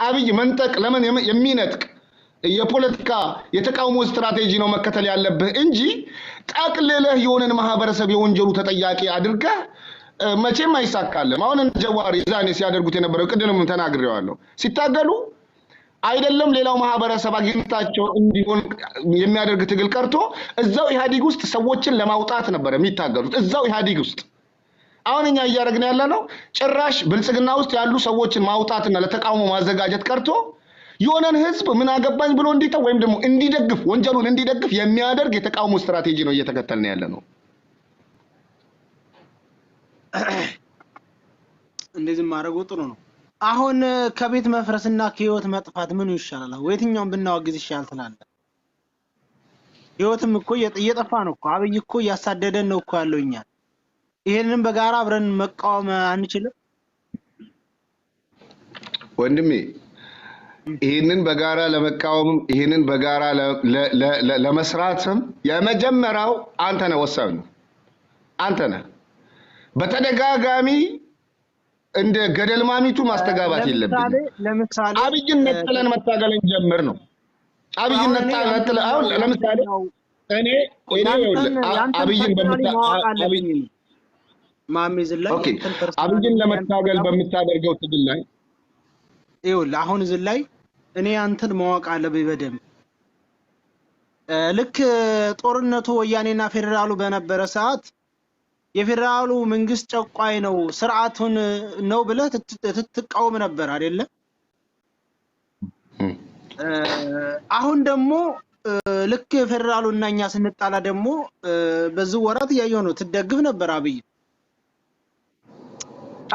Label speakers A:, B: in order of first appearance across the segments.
A: አብይ መንጠቅ ለምን የሚነጥቅ የፖለቲካ የተቃውሞ ስትራቴጂ ነው መከተል ያለብህ እንጂ ጠቅልለህ የሆነን ማህበረሰብ የወንጀሉ ተጠያቂ አድርገህ መቼም አይሳካልም። አሁን ጀዋር ዛኔ ሲያደርጉት የነበረው ቅድምም ተናግሬዋለሁ። ሲታገሉ አይደለም ሌላው ማህበረሰብ አግኝታቸው እንዲሆን የሚያደርግ ትግል ቀርቶ እዛው ኢህአዲግ ውስጥ ሰዎችን ለማውጣት ነበር የሚታገሉት እዛው ኢህአዲግ ውስጥ። አሁን እኛ እያደረግን ያለነው ጭራሽ ብልጽግና ውስጥ ያሉ ሰዎችን ማውጣትና ለተቃውሞ ማዘጋጀት ቀርቶ የሆነን ህዝብ ምን አገባኝ ብሎ እንዲተው ወይም ደግሞ እንዲደግፍ ወንጀሉን እንዲደግፍ የሚያደርግ የተቃውሞ ስትራቴጂ ነው እየተከተልን ያለነው።
B: እንደዚህ ማድረጉ ጥሩ ነው። አሁን ከቤት መፍረስና ከህይወት መጥፋት ምን ይሻላል? ወይትኛውን ብናወግዝ ይሻላል ትላለህ? ህይወትም እኮ እየጠፋ ነው እኮ። አብይ እኮ እያሳደደን ነው እኮ ያለው እኛ። ይሄንን በጋራ አብረን መቃወም አንችልም?
A: ወንድሜ ይሄንን በጋራ ለመቃወም ይሄንን በጋራ ለመስራትም የመጀመሪያው አንተ ነህ ወሳኙ። አንተ ነህ በተደጋጋሚ እንደ ገደል ማሚቱ ማስተጋባት የለብንም።
B: ለምሳሌ
A: አብይን ነጥለን መታገልን ጀምር ነው። አብይን ነጥለን አሁን ለምሳሌ እኔ አብይን አብይን ለመታገል በምታደርገው ትግል ላይ
B: ይኸውልህ አሁን እዚህ ላይ እኔ አንተን ማወቅ አለብኝ በደንብ። ልክ ጦርነቱ ወያኔና ፌደራሉ በነበረ ሰዓት የፌደራሉ መንግስት ጨቋይ ነው ስርዓቱን ነው ብለህ ትትቃወም ነበር አይደለ? አሁን ደግሞ ልክ ፌደራሉና እኛ ስንጣላ ደግሞ በዚህ ወራት ያየው ነው ትደግፍ ነበር አብይ።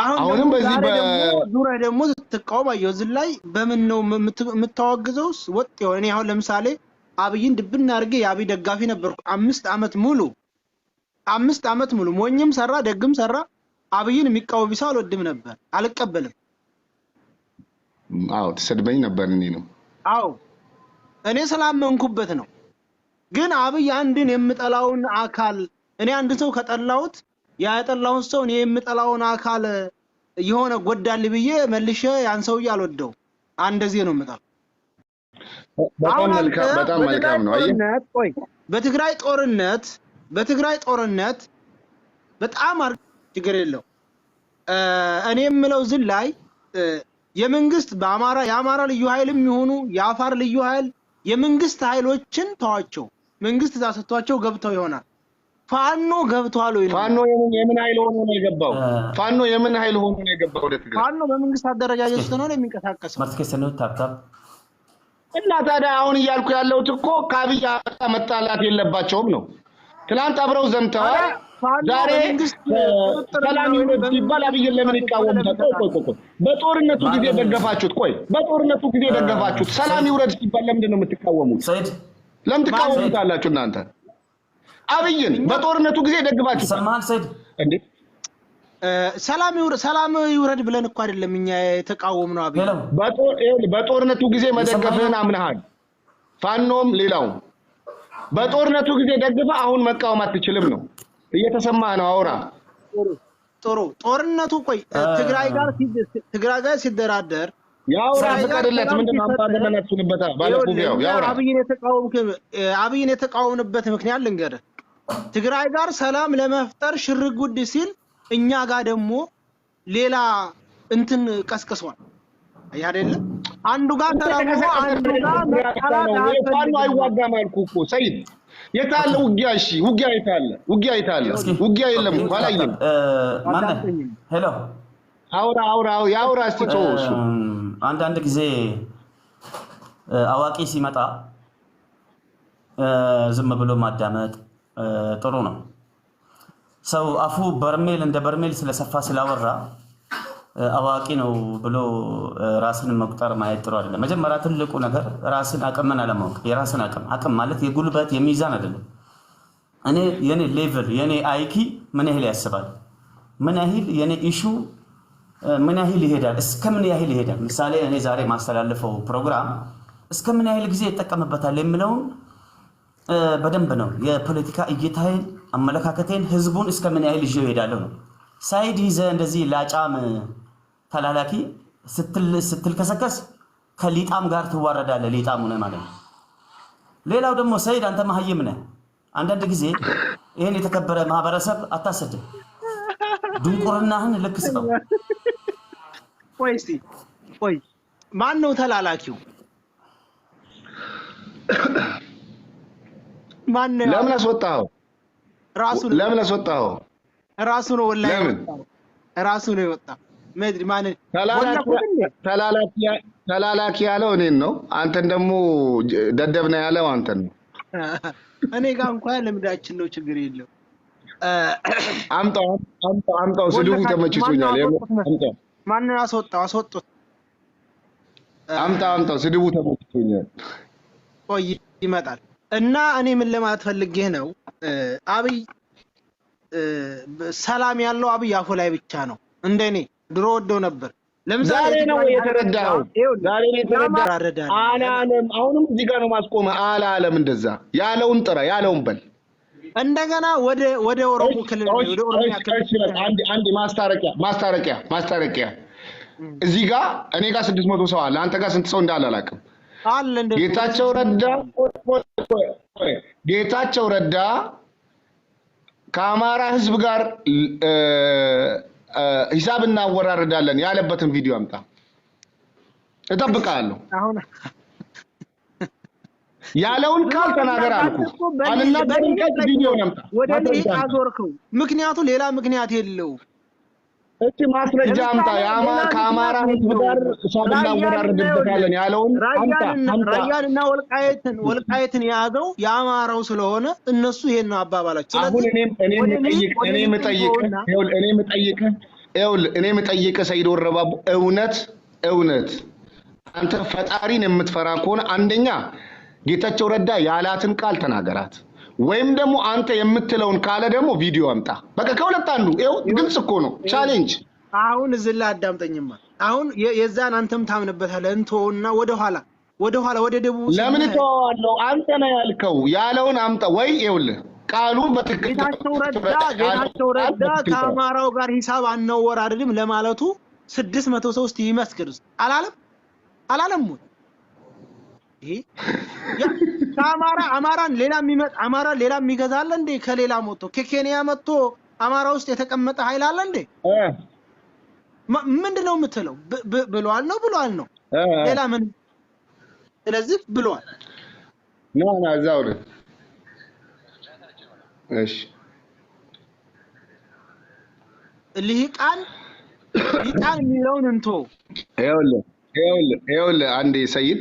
B: አሁንም በዚህ በዙሪያ ደግሞ ትቃወም አየው። እዚህ ላይ በምን ነው የምታወግዘውስ? ወጥ የሆነ እኔ አሁን ለምሳሌ አብይን ድብና አድርጌ የአብይ ደጋፊ ነበርኩ 5 ዓመት ሙሉ ሞኝም ሰራ ደግም ሰራ አብይን የሚቃወም ቢሳል አልወድም ነበር፣ አልቀበልም።
A: አዎ ተሰድበኝ ነበር እኔ ነው።
B: አዎ እኔ ስላመንኩበት ነው። ግን አብይ አንድን የምጠላውን አካል እኔ አንድ ሰው ከጠላሁት ያጠላውን ሰው እኔ የምጠላውን አካል የሆነ ጎዳል ብዬ መልሼ ያን ሰውዬ አልወደው። እንደዚህ ነው የምጠላው።
A: በጣም መልካም ነው።
B: ቆይ በትግራይ ጦርነት በጣም ችግር የለው። እኔ የምለው ዝል ላይ የመንግስት የአማራ ልዩ ኃይልም ይሁኑ የአፋር ልዩ ኃይል የመንግስት ኃይሎችን ተዋቸው። መንግስት ዛሰቷቸው ገብተው ይሆናል። ፋኖ ገብቷል ወይ?
A: ፋኖ የምን ኃይል ሆኖ ነው የገባው? ፋኖ የምን ኃይል ሆኖ ነው የገባው ወደ ትግራይ?
B: ፋኖ በመንግስት አደረጃጀት ውስጥ ነው የሚንቀሳቀሰው።
C: ማስከሰነው ታብታብ
A: እና ታዲያ አሁን እያልኩ ያለሁት እኮ ከአብይ መጣላት የለባቸውም ነው። ትናንት አብረው ዘምተዋል። ዛሬ ሰላም ይውረድ ሲባል አብይን ለምን ይቃወሙታል? ቆይ በጦርነቱ ጊዜ ደገፋችሁት። በጦርነቱ ጊዜ ደገፋችሁት። ሰላም ይውረድ ሲባል ለምንድን ነው የምትቃወሙት? ለምን ትቃወሙታላችሁ እናንተ? አብይን በጦርነቱ ጊዜ ደግፋችሁት።
C: ሰማን ሰይድ
A: እንዴ
B: ሰላም ይውረድ ብለን እኮ አይደለም እኛ የተቃወምነው። አብይ
A: በጦርነቱ ጊዜ መደገፍህን አምነሃል። ፋኖም ሌላው በጦርነቱ ጊዜ ደግፈ አሁን መቃወም አትችልም ነው እየተሰማ ነው። አውራ
B: ጥሩ ጦርነቱ ትግራይ ጋር ሲደራደር
A: ያውራ ፍቀድለት። ምንድነው አምጣለናችሁንበታ ባለፉው ያውራ።
B: አብይን የተቃወምንበት ምክንያት ልንገርህ። ትግራይ ጋር ሰላም ለመፍጠር ሽርጉድ ሲል እኛ ጋር ደግሞ ሌላ እንትን ቀስቅሷል። አይደለ? አንዱ ጋር ተራሞ አንዱ ጋር
A: ፋኖ አይዋጋም አልኩ እኮ ሰይድ። የታለ ውጊያ? እሺ ውጊያ የታለ? ውጊያ የለም እኮ አላየም።
C: ማን ሄሎ
A: አውራ ያውራ እስቲ ተወሱ።
C: አንዳንድ ጊዜ አዋቂ ሲመጣ ዝም ብሎ ማዳመጥ ጥሩ ነው። ሰው አፉ በርሜል እንደ በርሜል ስለሰፋ ስላወራ አዋቂ ነው ብሎ ራስን መቁጠር ማየት ጥሩ አይደለም። መጀመሪያ ትልቁ ነገር ራስን አቅምን አለማወቅ። የራስን አቅም ማለት የጉልበት የሚዛን አይደለም። እኔ የኔ ሌቭል የኔ አይኪ ምን ያህል ያስባል፣ ምን ያህል የኔ ኢሹ ምን ያህል ይሄዳል፣ እስከምን ያህል ይሄዳል። ምሳሌ እኔ ዛሬ ማስተላለፈው ፕሮግራም እስከምን ያህል ጊዜ ይጠቀምበታል የሚለውን በደንብ ነው የፖለቲካ እይታዬን አመለካከቴን ህዝቡን እስከምን ያህል ይዤው እሄዳለሁ ነው። ሳይድ ይዘህ እንደዚህ ላጫም ተላላኪ ስትልከሰከስ ከሊጣም ጋር ትዋረዳለህ። ሊጣም ሆነ ማለት ነው። ሌላው ደግሞ ሰይድ አንተ መሀይም ነህ። አንዳንድ ጊዜ ይሄን የተከበረ ማህበረሰብ አታሰድም። ድንቁርናህን ልክ ስጠው።
B: ቆይ እስቲ ቆይ፣ ማን ነው ተላላኪው? ማን ነው?
A: ለምን አስወጣኸው? ለምን አስወጣኸው?
B: ራሱ ነው ወላሂ።
A: ለምን
B: ራሱ ነው የወጣው? መድሪ ማን
A: ተላላኪ ያለው እኔን ነው። አንተን ደግሞ ደደብ ነው ያለው አንተን ነው።
B: እኔ ጋር እንኳን ልምዳችን ነው፣ ችግር የለው።
A: አምጣው ስድቡ ተመችቶኛል።
B: ማንን አስወጡት?
A: አምጣው ስድቡ ተመችቶኛል።
B: ቆይ ይመጣል። እና እኔ ምን ለማለት ፈልጌ ነው፣ አብይ ሰላም ያለው አብይ አፉ ላይ ብቻ ነው። እንደኔ ድሮ ወደው ነበር።
A: ዛሬ ነው የተረዳው። ዛሬ ነው የተረዳው። አላለም። አሁንም እዚህ ጋር ነው ማስቆመ። አላለም። እንደዛ ያለውን ጥራ፣ ያለውን በል።
B: እንደገና ወደ ኦሮሞ ክልል ወደ ኦሮሚያ ክልል
A: አንድ ማስታረቂያ እዚህ ጋር እኔ ጋር 600 ሰው አለ። አንተ ጋር ስንት ሰው እንዳለ አላውቅም።
B: አለ እንደ
A: ጌታቸው ረዳ ከአማራ ህዝብ ጋር ሂሳብ እናወራረዳለን ያለበትን ቪዲዮ አምጣ፣ እጠብቃለሁ።
B: አሁን
A: ያለውን ቃል ተናገር አልኩ። አልናገርም ካልክ ቪዲዮ አምጣ።
B: ወደ ሊቅ አዞርከው። ምክንያቱ ሌላ ምክንያት የለው።
A: እቺ ማስረጃ አምጣ። ከአማራ ህዝብ ጋር ሂሳብ እናወራረድበታለን ያለውን አምጣ።
B: ራያንና ወልቃይትን የያዘው የአማራው ስለሆነ እነሱ ይሄን ነው አባባላቸው።
A: አሁን እኔ የምጠይቅህ ሰይድ ወረባቡ እውነት አንተ ፈጣሪን የምትፈራ ከሆነ አንደኛ ጌታቸው ረዳ ያላትን ቃል ተናገራት፣ ወይም ደግሞ አንተ የምትለውን ካለ ደግሞ ቪዲዮ አምጣ። በቃ ከሁለት አንዱ። ይኸው ግልጽ እኮ ነው። ቻሌንጅ።
B: አሁን እዚህ ላይ አዳምጠኝማ። አሁን የዛን አንተም ታምንበታለህ። እንተውና ወደኋላ ወደ ደቡብ
A: ለምን ተዋዋለው? አንተ ነው ያልከው። ያለውን አምጣ። ወይ ይኸውልህ ቃሉን በትክክል
B: ጌታቸው ረዳ ከአማራው ጋር ሂሳብ አናወራርድም ለማለቱ 600 ሰው እስቲ ይመስክር። አላለም ይሄ አማራን ሌላ የሚገዛል እንዴ? ከሌላ ሞቶ ከኬንያ መጥቶ አማራ ውስጥ የተቀመጠ ኃይል አለ እንዴ? ምንድነው የምትለው? ብሏል ነው ሌላ ምን? ስለዚህ ብሏል
A: ና እዛው ነው። እሺ
B: ልሂቃን የሚለውን እንቶ
A: ይኸውልህ አንዴ ሰይድ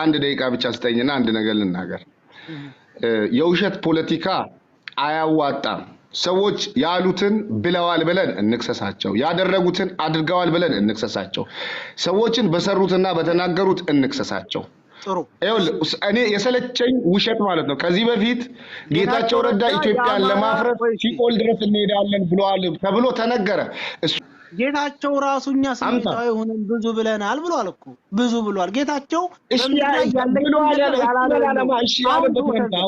A: አንድ ደቂቃ ብቻ ስጠኝና አንድ ነገር ልናገር። የውሸት ፖለቲካ አያዋጣም። ሰዎች ያሉትን ብለዋል ብለን እንክሰሳቸው፣ ያደረጉትን አድርገዋል ብለን እንክሰሳቸው፣ ሰዎችን በሰሩትና በተናገሩት እንክሰሳቸው።
B: ጥሩ።
A: ይኸውልህ እኔ የሰለቸኝ ውሸት ማለት ነው። ከዚህ በፊት ጌታቸው ረዳ ኢትዮጵያን ለማፍረስ ሲኦል ድረስ እንሄዳለን ብለዋል ተብሎ ተነገረ።
B: ጌታቸው ራሱኛ ስሜታዊ ሆነን ብዙ ብለናል ብሏል እኮ ብዙ ብሏል ጌታቸው።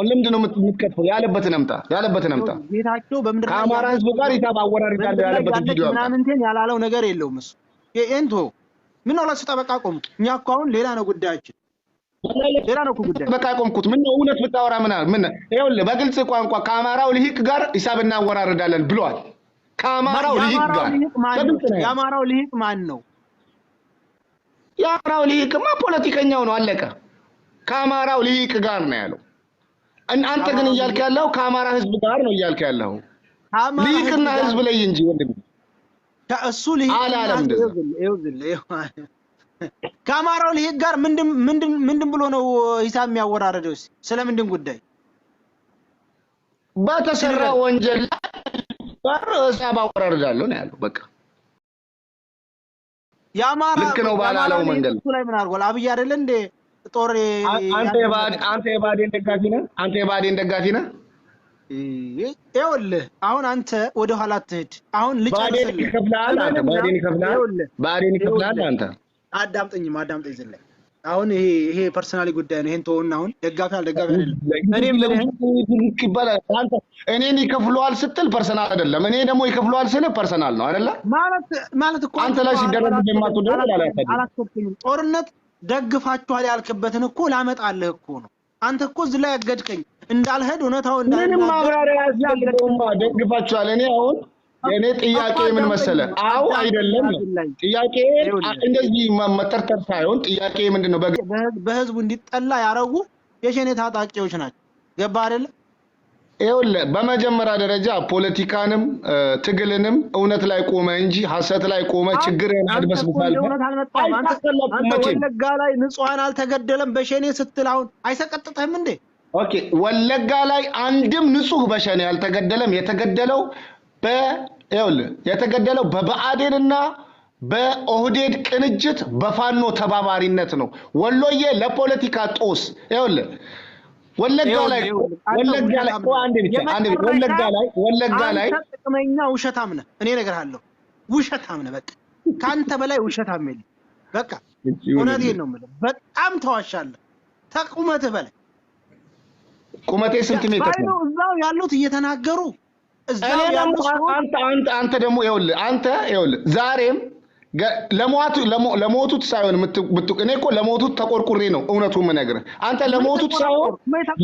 A: ለምንድን ነው የምትከፈው? ያለበትን አምጣ።
B: ጌታቸው በምድር
A: ከአማራ ህዝብ ጋር ሂሳብ አወራርዳለሁ ያለበትን ቪዲዮ
B: ምናምንቴን ያላለው ነገር የለውም እሱ። ኤንቶ ምን ነው ለሱ ጠበቃ ቆምኩ። እኛ እኮ አሁን ሌላ ነው ጉዳያችን፣ ሌላ ነው እኮ ጉዳይ።
A: ጠበቃ ቆምኩት። ምን ነው እውነት ብታወራ ምን? ይኸውልህ በግልጽ ቋንቋ ከአማራው ልሂቅ ጋር ሂሳብ እናወራርዳለን ብሏል። ከአማራው ልሂቅ ጋር
B: የአማራው ልሂቅ ማን ነው?
A: የአማራው ልሂቅማ ፖለቲከኛው ነው፣ አለቀ። ከአማራው ልሂቅ ጋር ነው ያለው። አንተ ግን እያልክ ያለው ከአማራ ህዝብ ጋር ነው እያልክ ያለው። ልሂቅና ህዝብ ላይ እንጂ ወንድም
B: ከእሱ ልሂቅ
A: አላለም።
B: ከአማራው ልሂቅ ጋር ምንድን ብሎ ነው ሂሳብ የሚያወራረደው? ስለምንድን ጉዳይ?
A: በተሰራ ወንጀል ሂሳብ አወራርዳለሁ ነው ያለው። በቃ
B: ያማራ
A: ልክ ነው ባላለው መንገድ
B: እሱ ላይ ምን አድርጓል? አብይ አይደለ እንደ ጦር
A: አንተ የባዴን ደጋፊ ነህ?
B: ይኸውልህ አሁን አንተ ወደ ኋላ አትሄድ። አሁን
A: ባዴን ይከፍላል አንተ።
B: አዳምጠኝ ዝለኝ። አሁን ይሄ ፐርሰናሊ ጉዳይ ነው። ይሄን ተወውና አሁን ደጋፊ አይደለም።
A: እኔን ይከፍለዋል ስትል ፐርሰናል አይደለም፣ እኔ ደግሞ ይከፍለዋል ስል ፐርሰናል ነው አይደለ?
B: ማለት እኮ
A: አንተ ላይ ሲደረግ እንደማትወደው አላሳደም።
B: ጦርነት ደግፋችኋል ያልክበትን እኮ ላመጣልህ እኮ ነው። አንተ እኮ እዚህ ላይ ያገድከኝ እንዳልሄድ እውነታው
A: ምንም ማብራሪያ ያስፈልገውማ ደግፋችኋል። እኔ አሁን የኔ ጥያቄ ምን መሰለ? አው አይደለም ጥያቄ እንደዚህ መተርተር ሳይሆን ጥያቄ ምንድነው?
B: በህዝቡ እንዲጠላ ያረጉ የሸኔ ታጣቂዎች ናቸው። ገባ አይደለ?
A: ይኸውልህ በመጀመሪያ ደረጃ ፖለቲካንም ትግልንም እውነት ላይ ቆመ እንጂ ሐሰት ላይ ቆመ ችግርን አድበስብሳል።
B: አንተ ወለጋ ላይ ንጹሃን አልተገደለም በሸኔ ስትል አሁን አይሰቀጥጥህም እንዴ?
A: ኦኬ ወለጋ ላይ አንድም ንጹህ በሸኔ አልተገደለም። የተገደለው በብአዴንና በኦህዴድ ቅንጅት በፋኖ ተባባሪነት ነው። ወሎዬ ለፖለቲካ ጦስ ይኸውልህ ወለጋ ላይ
B: ጥቅመኛ ውሸታም ነህ። እኔ እነግርሃለሁ ውሸታም ነህ። በቃ ካንተ በላይ ውሸታም የለም። በቃ እውነቴን ነው የምልህ። በጣም ተዋሻለህ። ተቁመትህ በላይ
A: ቁመቴ ስንት ሜትር ነው?
B: እዛው ያሉት እየተናገሩ
A: አንተ ደግሞ ይኸውልህ ዛሬም ለሞቱት ሳይሆን እኔ እኮ ለሞቱት ተቆርቁሬ ነው እውነቱን የምነግርህ። አንተ ለሞቱት ሳይሆን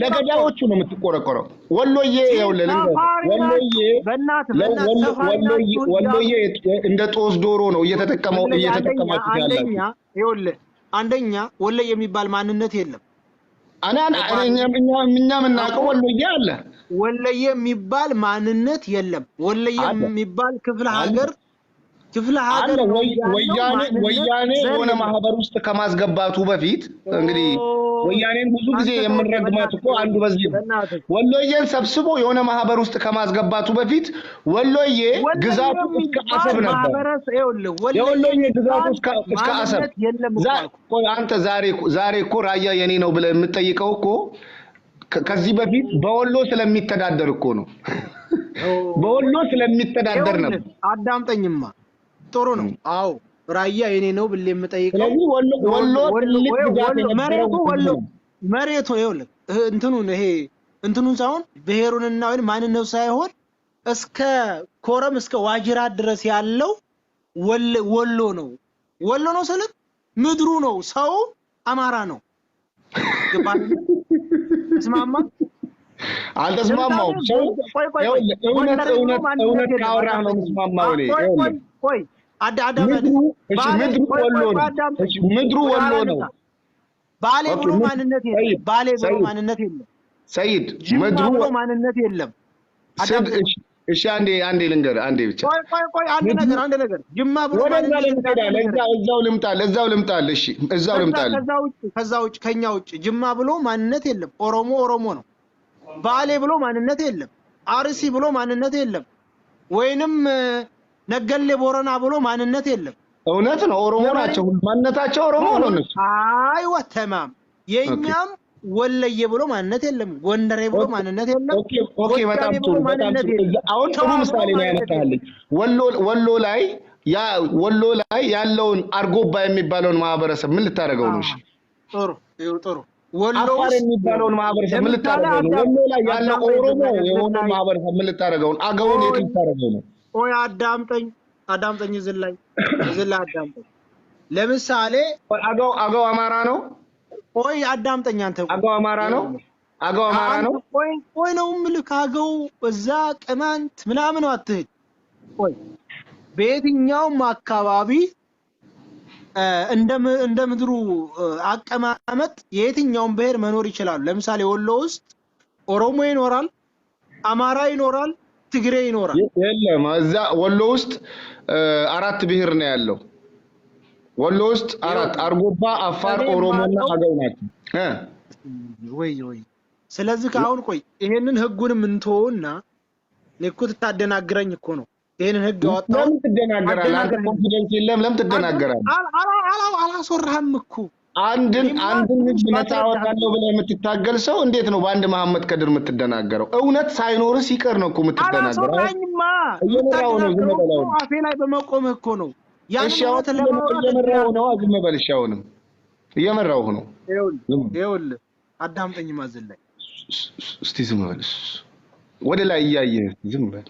A: ለገዳዮቹ ነው የምትቆረቆረው። ወሎዬ ይኸውልህ ወሎዬ እንደ ጦስ ዶሮ ነው እየተጠቀማችሁ ያላችሁ።
B: ይኸውልህ አንደኛ ወሎዬ የሚባል ማንነት የለም።
A: እኛ የምናውቀው ወሎዬ አለ።
B: ወሎዬ የሚባል ማንነት የለም። ወሎዬ የሚባል ክፍለ ሀገር
A: አለ። ወያኔ የሆነ ማህበር ውስጥ ከማስገባቱ በፊት እንግዲህ ወያኔን ብዙ ጊዜ የምንረግማት እኮ አንዱ በዚህ ወሎዬን ሰብስቦ የሆነ ማህበር ውስጥ ከማስገባቱ በፊት ወሎዬ ግዛቱ እስከ አሰብ ነበር። የወሎዬ ግዛቱ እስከ አሰብ። አንተ ዛሬ እኮ ራያ የኔ ነው ብለህ የምትጠይቀው እኮ ከዚህ በፊት በወሎ ስለሚተዳደር እኮ ነው። በወሎ ስለሚተዳደር ነበር።
B: አዳምጠኝማ ጥሩ ነው። አዎ ራያ የኔ ነው ብለ የምጠይቀው
A: ስለዚህ
B: መሬቱ ይኸውልህ እንትኑን ሳይሆን ብሔሩንና ወይ ማንነቱ ሳይሆን እስከ ኮረም እስከ ዋጅራት ድረስ ያለው ወሎ ነው። ወሎ ነው ስልህ ምድሩ ነው። ሰው አማራ ነው። ገባህ? ተስማማ?
A: አልተስማማውም። ሰው እውነት ካወራህ ነው የምስማማው እኔ።
B: ቆይ
A: ምድሩ ወሎ ነው።
B: ባሌ ብሎ ማንነት የለም።
A: ሰይድ
B: ምድሩ ማንነት የለም።
A: እሺ አንዴ ልንገርህ፣ አንዴ ብቻ
B: ቆይ አንድ ነገር ጅማ ብሎ
A: እዛው ልምጣል። እሺ እዛው ልምጣል።
B: ከዛ ውጭ ከኛ ውጭ ጅማ ብሎ ማንነት የለም። ኦሮሞ ነው። ባሌ ብሎ ማንነት የለም። አርሲ ብሎ ማንነት የለም። ወይንም ነገሌ ቦረና ብሎ ማንነት የለም።
A: እውነት ነው። ኦሮሞ ናቸው። ማንነታቸው ኦሮሞ ነው እነሱ።
B: አይዋ ተማም። የኛም ወለየ ብሎ ማንነት የለም። ጎንደሬ ብሎ ማንነት የለም።
A: ኦኬ በጣም ጥሩ። አሁን ጥሩ ምሳሌ ነው ያነሳልኝ። ወሎ ላይ ያለውን አርጎባ የሚባለውን ማህበረሰብ ምን ልታደርገው ነው? እሺ
B: ጥሩ
A: አፋር የሚባለውን ማህበረሰብ ምን ልታደርገው ነው? ወሎ ላይ ያለው ኦሮሞ የሆነ ማህበረሰብ ምን ልታደርገው ነው? አገውን የት ልታደርገው ነው?
B: ቆይ አዳምጠኝ እዚህ ላይ አዳምጠኝ። ለምሳሌ
A: አገው አማራ ነው።
B: ቆይ አዳምጠኝ አንተ።
A: አገው አማራ ነው።
B: ቆይ ነው ምልክ አገው እዛ ቅማንት ምናምን አትሄድ። ቆይ በየትኛውም አካባቢ እንደ ምድሩ አቀማመጥ የየትኛውም ብሔር መኖር ይችላል። ለምሳሌ ወሎ ውስጥ ኦሮሞ ይኖራል፣ አማራ ይኖራል፣ ትግሬ ይኖራል።
A: የለም እዛ ወሎ ውስጥ 4 ብሔር ነው ያለው። ወሎ ውስጥ 4 አርጎባ፣ አፋር፣ ኦሮሞና አገው ናቸው።
B: ወይ ስለዚህ ካሁን ቆይ ይሄንን ህጉንም እንተውና ለኩ ትታደናግረኝ እኮ ነው። ይሄንን ህግ ያወጣው
A: ለምን ትደናገራለህ? አንተ ኮንፊደንስ የለም። ለምን ትደናገራለህ?
B: አላስወራህም እኮ
A: አንድን ህግ ነፃ አወጣለሁ ብለህ የምትታገል ሰው እንዴት ነው በአንድ መሐመድ ከድር የምትደናገረው? እውነት ሳይኖር ሲቀር ነው እኮ የምትደናገረው።
B: አላስወራኝማ። አፌ ላይ በመቆምህ እኮ ነው።
A: እየመራው ነው። ዝም በል እሺ። አሁንም እየመራው ነው።
B: ይኸውልህ አዳምጠኝማ። ዝም ላይ
A: እስቲ ዝም በል። ወደ ላይ እያየህ ዝም በል።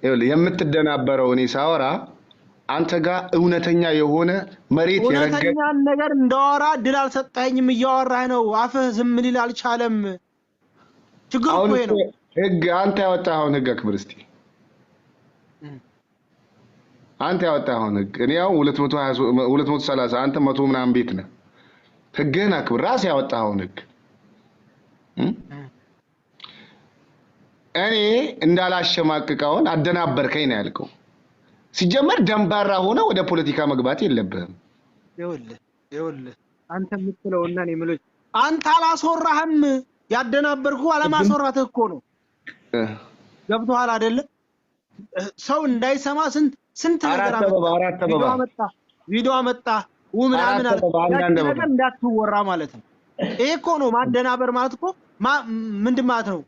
A: ይኸውልህ የምትደናበረው እኔ ሳወራ አንተ ጋር እውነተኛ የሆነ መሬት የረገጠ
B: እውነተኛ ነገር እንዳወራ ድል አልሰጠኝም እያወራህ ነው አፍህ ዝም ሊል አልቻለም ችግሩ እኮ ነው
A: ህግ አንተ ያወጣኸውን ህግ አክብር እስቲ አንተ ያወጣኸውን ህግ እኔ ያው 230 አንተ 100 ምናምን ቤት ነህ ህግህን አክብር ራስ ያወጣኸውን ህግ እኔ እንዳላሸማቅቀውን አደናበርከኝ ነው ያልከው ሲጀመር ደንባራ ሆነ ወደ ፖለቲካ መግባት የለብህም
B: ይኸውልህ አንተ የምትለውና እኔ የምለው አንተ አላስወራህም ያደናበርኩ አለማስወራትህ እኮ ነው ገብቶሃል አይደለ ሰው እንዳይሰማ ስንት ነገር አመጣ ቪዲዮ አመጣ ወምናምን ነገር እንዳትወራ ማለት ነው ይሄ እኮ ነው ማደናበር ማለት እኮ ምንድን ማለት ነው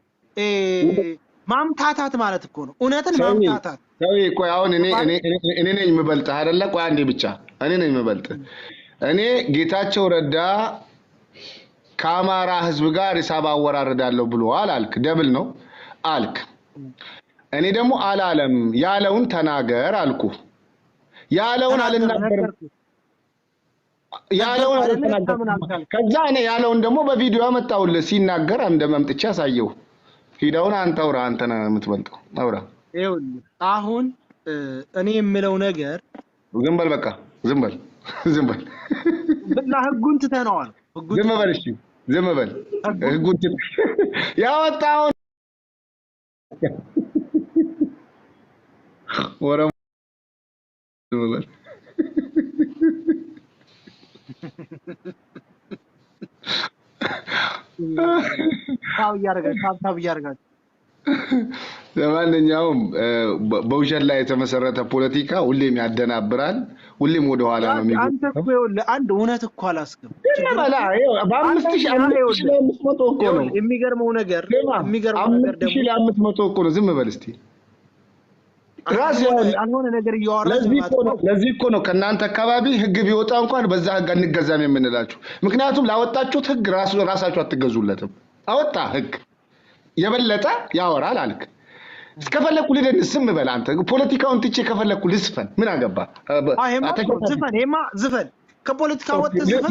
B: ማምታታት ማለት እኮ ነው እውነትን ማምታታት
A: ሰው ቆይ አሁን እኔ ነኝ የምበልጥ አይደለ ቆይ አንዴ ብቻ እኔ ነኝ የምበልጥ እኔ ጌታቸው ረዳ ከአማራ ህዝብ ጋር ሂሳብ አወራርዳለሁ ብሏል አልክ ደብል ነው አልክ እኔ ደግሞ አላለም ያለውን ተናገር አልኩ ያለውን አልናገርም ያለውን አልተናገርም ከዛ እኔ ያለውን ደግሞ በቪዲዮ አመጣውልህ ሲናገር እንደመምጥቻ ሳየው ሂዳውን አንተውራ አንተ ነህ የምትበልጠው አውራ
B: ይኸውልህ አሁን እኔ የምለው ነገር
A: ዝም በል በቃ ዝም በል
B: ብላ ህጉን ትተነዋል
A: ዝም በል እሺ ዝም በል ህጉን ያወጣውን ወራ ዝም በል
B: ታው ያረጋል
A: ለማንኛውም በውሸት ላይ የተመሰረተ ፖለቲካ ሁሌም ያደናብራል ሁሌም ወደ ኋላ ነው የሚገኘው
B: አንተ እኮ ይኸውልህ አንድ እውነት እኮ አላስገም
A: በ5500 እኮ ነው
B: የሚገርመው ነገር ደግሞ
A: 5500 እኮ ነው ዝም በል እስቲ ራስ
B: አልሆነ ነገር እያወራ
A: ለዚህ እኮ ነው ከናንተ አካባቢ ህግ ቢወጣ እንኳን በዛ ህግ አንገዛም የምንላችሁ ምክንያቱም ላወጣችሁት ህግ ራሳችሁ አትገዙለትም አወጣ ህግ የበለጠ ያወራል አልክ እስከፈለኩ ልደንስም በል አንተ ፖለቲካውን ትቼ ከፈለኩ ልስፈን ምን አገባ
B: ዝፈን ከፖለቲካው ወጥ
A: ዝም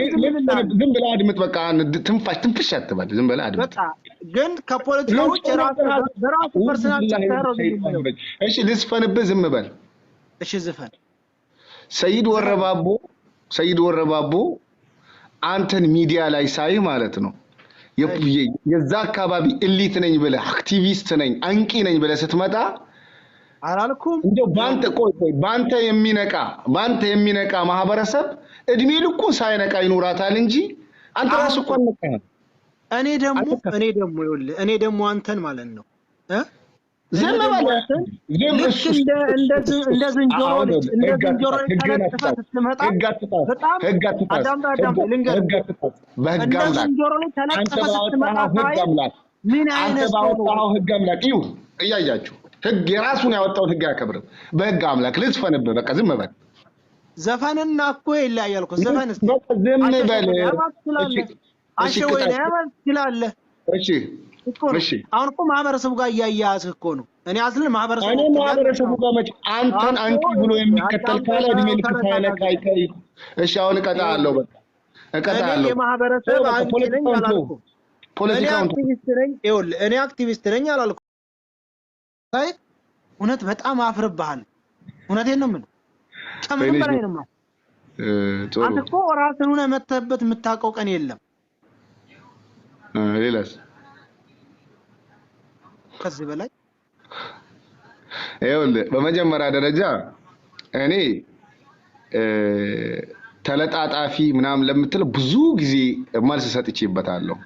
A: ብለህ አድምጥ በቃ ትንፋሽ አትበል ዝም ብለህ አድምጥ
B: በቃ ግን ከፖለቲካው ውጭ ራሱ ፐርሰናል ተራራው
A: እሺ ልስፈንብህ ዝም በል
B: እሺ ዝፈን
A: ሰይድ ወረባቦ አንተን ሚዲያ ላይ ሳይ ማለት ነው የዛ አካባቢ ኤሊት ነኝ ብለህ አክቲቪስት ነኝ አንቂ ነኝ ብለህ ስትመጣ
B: አላልኩም
A: እንደው ባንተ የሚነቃ ማህበረሰብ እድሜ ልኩ ሳይነቃ ይኖራታል እንጂ አንተ ራስህ እኮ ነቃህ
B: እኔ ደግሞ አንተን ማለት ነው
A: ዝም በል
B: እንደ ዝንጀሮ ስትመጣ
A: ህግ ምን አይነት ህግ አምላክ ይሁ እያያችሁ ህግ የራሱን ያወጣውን ህግ ያከብርም በህግ አምላክ ልትፈንብህ በቃ ዝም በል
B: ዘፈንና እኮ ይለያያል እኮ ዘፈን
A: ዝም በል
B: እሺ ወይ ያባስላለ እሺ አሁን እኮ ማህበረሰቡ ጋር ያያያዝህ እኮ ነው እኔ አስልን
A: ማህበረሰቡ ጋር መች አንተን አንቂ ብሎ የሚከተል ካለ እድሜ ልክ ሳይነካ አይቀር እሺ አሁን እቀጣለሁ በቃ እቀጣለሁ
B: የማህበረሰብ አንቂ ነኝ አላልኩም ፖለቲካውን እኔ አክቲቪስት ነኝ አላልኩም ሳይ እውነት በጣም አፍርብሃል እውነቴን ነው ምን ከምን በላይ ነው አንተ እኮ ራስህን ሆነ መተበት የምታውቀው ቀን የለም
A: ሌላስ
B: ከዚህ በላይ
A: ይኸውልህ በመጀመሪያ ደረጃ እኔ ተለጣጣፊ ምናምን ለምትለው ብዙ ጊዜ መልስ ሰጥቼበታለሁ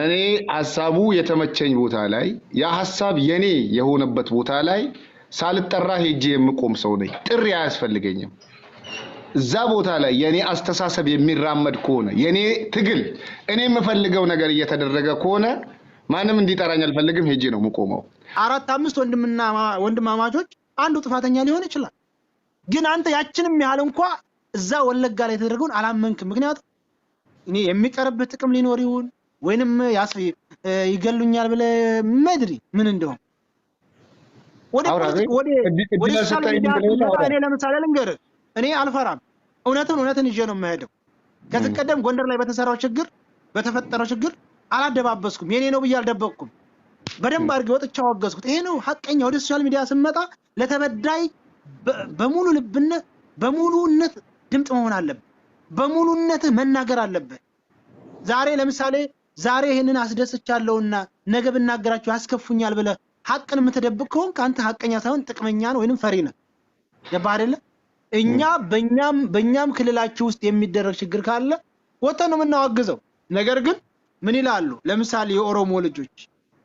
A: እኔ ሐሳቡ የተመቸኝ ቦታ ላይ ያ ሐሳብ የኔ የሆነበት ቦታ ላይ ሳልጠራ ሄጄ የምቆም ሰው ነኝ ጥሪ አያስፈልገኝም እዛ ቦታ ላይ የኔ አስተሳሰብ የሚራመድ ከሆነ የኔ ትግል እኔ የምፈልገው ነገር እየተደረገ ከሆነ ማንም እንዲጠራኝ አልፈልግም ሄጄ ነው የምቆመው 4-5
B: ወንድማማቾች አንዱ ጥፋተኛ ሊሆን ይችላል ግን አንተ ያችንም ያህል እንኳን እዛ ወለጋ ላይ ተደረገውን አላመንክም ምክንያቱም እኔ የሚቀርብህ ጥቅም ሊኖር ይሁን ወይንም ይገሉኛል ብለ መድሪ ምን እንደሆነ ወደ ሶሻል ሚዲያ እኔ ለምሳሌ ልንገርህ፣ እኔ አልፈራም። እውነትን ይዤ ነው የምሄደው። ከዚህ ቀደም ጎንደር ላይ በተፈጠረው ችግር አላደባበስኩም። የኔ ነው ብዬ አልደበቅኩም። በደንብ አድርጌ ወጥቼ አወገዝኩት። ይሄ ነው ሐቀኛ። ወደ ሶሻል ሚዲያ ስመጣ ለተበዳይ በሙሉ ልብነት በሙሉነት ድምጽ መሆን አለበት። በሙሉነት መናገር አለበት። ዛሬ ለምሳሌ ዛሬ ይሄንን አስደስቻለሁና ነገ ብናገራችሁ ያስከፉኛል ብለህ ሐቅን የምትደብቅ ከሆንክ አንተ ሐቀኛ ሳይሆን ጥቅመኛ ነው ወይንም ፈሪ ነህ። ገባህ አይደለ? እኛ በእኛም ክልላችሁ ውስጥ የሚደረግ ችግር ካለ ወጥተን ነው የምናዋግዘው። ነገር ግን ምን ይላሉ? ለምሳሌ የኦሮሞ ልጆች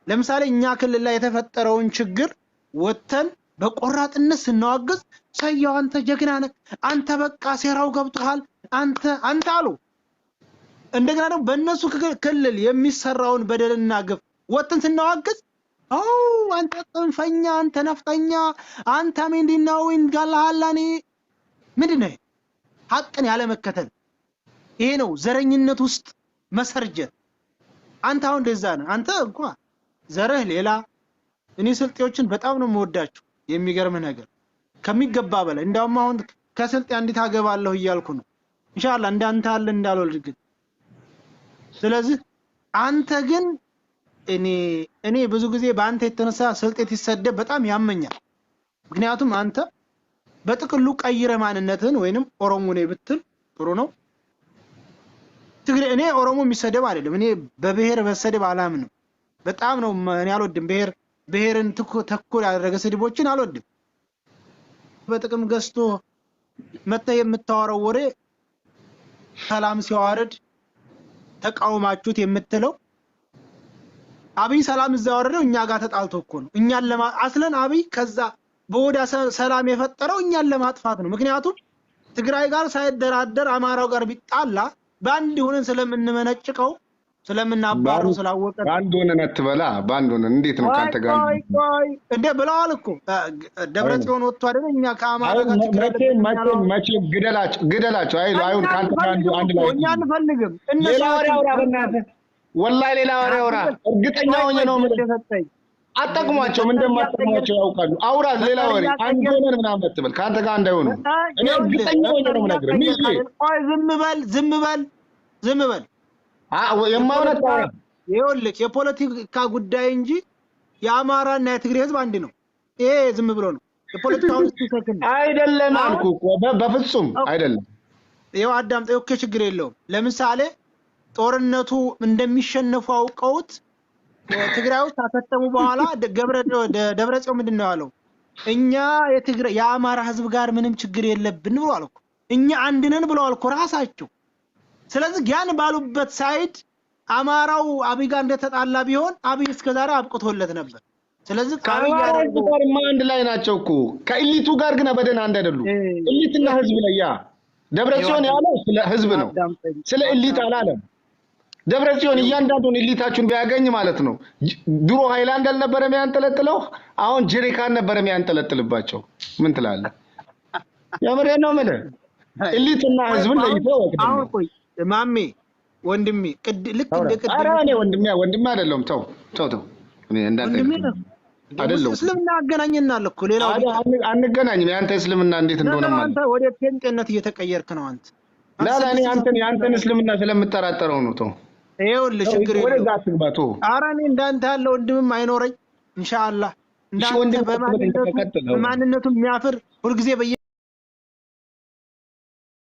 B: ለምሳሌ እኛ ክልል ላይ የተፈጠረውን ችግር ወጥተን በቆራጥነት ስናዋግዝ ሰያው አንተ ጀግና ነህ፣ አንተ በቃ ሴራው ገብቶሃል፣ አንተ አሉ። እንደገና ደግሞ በእነሱ ክልል የሚሰራውን በደልና ግፍ ወጥተን ስናዋግዝ አንተ ጥንፈኛ፣ አንተ ነፍጠኛ፣ አንተ ምንድነው ጋላሃላኒ ምንድነው? ሐቅን ያለ መከተል ይሄ ነው ዘረኝነት ውስጥ መሰርጀት። አንተ አሁን እንደዛ ነህ። አንተ እንኳን ዘረህ ሌላ። እኔ ስልጤዎችን በጣም ነው የምወዳቸው። የሚገርምህ ነገር ከሚገባ በላይ እንዳውም አሁን ከስልጤ አንዲት አገባለሁ እያልኩ ነው ኢንሻአላህ እንዳንተ አለ እንዳልወልድ ግን። ስለዚህ አንተ ግን እኔ ብዙ ጊዜ በአንተ የተነሳ ስልጤ ሲሰደብ በጣም ያመኛል። ምክንያቱም አንተ በጥቅሉ ቀይረ ማንነትን ወይንም ኦሮሞ ነኝ ብትል ጥሩ ነው። ትግሬ እኔ ኦሮሞ የሚሰደብ አይደለም። እኔ በብሔር መሰደብ አላምንም። በጣም ነው እኔ አልወድም። ብሔርን ተኮር ያደረገ ስድቦችን አልወድም። በጥቅም ገዝቶ መተህ የምታወራው ወሬ ሰላም ሲያወርድ ተቃውማችሁት የምትለው አብይ ሰላም እዛ ወረደው እኛ ጋር ተጣልቶ እኮ ነው። እኛን አስለን አብይ ከዛ በወዳ ሰላም የፈጠረው እኛን ለማጥፋት ነው። ምክንያቱም ትግራይ ጋር ሳይደራደር አማራው ጋር ቢጣላ ባንድ ሆነን ስለምንመነጭቀው ስለምናባረው ስላወቀ
A: ባንድ ሆነን አትበላ። ባንድ ሆነን እንዴት ነው ካንተ ጋር
B: እንደ ብለዋል እኮ ደብረጽዮን ወጥቶ አይደል? እኛ ከአማራ ጋር
A: መቼ ግደላቸው አይሁን ካንተ ጋር አንድ ላይ
B: እኛ አንፈልግም።
A: ሌላ ወሬ አውራ በእናትህ ወላሂ ሌላ ወሬ አውራ። እርግጠኛ ሆኜ ነው የምልህ። አጠቅሟቸውም እንደማጠቅሟቸው ያውቃሉ። አውራ ሌላ ወሬ አንድ ሆነን ምናምን አትበል። ካንተ ጋር እንዳይሆኑ እኔ እርግጠኛ ሆኜ ነው የምነግርህ። ሚዜ
B: ቆይ ዝም በል
A: የማውራት
B: ይኸውልህ የፖለቲካ ጉዳይ እንጂ የአማራና የትግሬ ህዝብ አንድ ነው። ይሄ ዝም ብሎ ነው የፖለቲካውን ሲሰክን
A: አይደለም አልኩህ እኮ በፍጹም አይደለም።
B: ይኸው አዳምጠው እኮ ችግር የለውም። ለምሳሌ ጦርነቱ እንደሚሸነፉ አውቀውት ትግራይ ውስጥ አከተሙ በኋላ ደብረጽዮን ምንድነው ያለው? እኛ የአማራ ህዝብ ጋር ምንም ችግር የለብን ብለዋል እኮ። እኛ አንድ ነን ብለዋል እኮ ራሳቸው። ስለዚህ ያን ባሉበት ሳይድ አማራው አብይ ጋር እንደተጣላ ቢሆን አብይ እስከዛሬ አብቅቶለት ነበር። ስለዚህ
A: ከአማራው ጋር አንድ ላይ ናቸው እኮ። ከኢሊቱ ጋር ግን አበደን አንድ አይደሉም። ኢሊትና ህዝብ ላይ ደብረጽዮን ያለው ስለ ህዝብ ነው፣ ስለ ኢሊት አላለም። ደብረጽዮን እያንዳንዱን ኢሊታችሁን ቢያገኝ ማለት ነው ድሮ ሃይላንድ አልነበረ የሚያንጠለጥለው፣ አሁን ጀሪካን ነበረ የሚያንጠለጥልባቸው። ምን ትላለህ? የምሬን ነው የምልህ። ኢሊትና ህዝብን ለይተው
B: አሁን ቆይ ማሜ ወንድሜ ልክ እንደ ቅድም
A: ኧረ እኔ ወንድሜ አይደለም። ተው እኔ እንዳንተ አይደለም።
B: እስልምና አገናኘናል እኮ ሌላው
A: አንገናኝም። ያንተ እስልምና እንዴት እንደሆነ ማለት
B: አንተ ወደ ጴንጤነት እየተቀየርክ ነው አንተ።
A: እኔ ያንተን እስልምና ስለምጠራጠረው ነው። ተው
B: ይኸውልህ ችግር የለውም።
A: ወደዛ አትግባ። ተው
B: ኧረ እኔ እንዳንተ ያለ ወንድምም አይኖረኝ ኢንሻአላህ። እንዳንተ በማንነቱ የሚያፍር ሁልጊዜ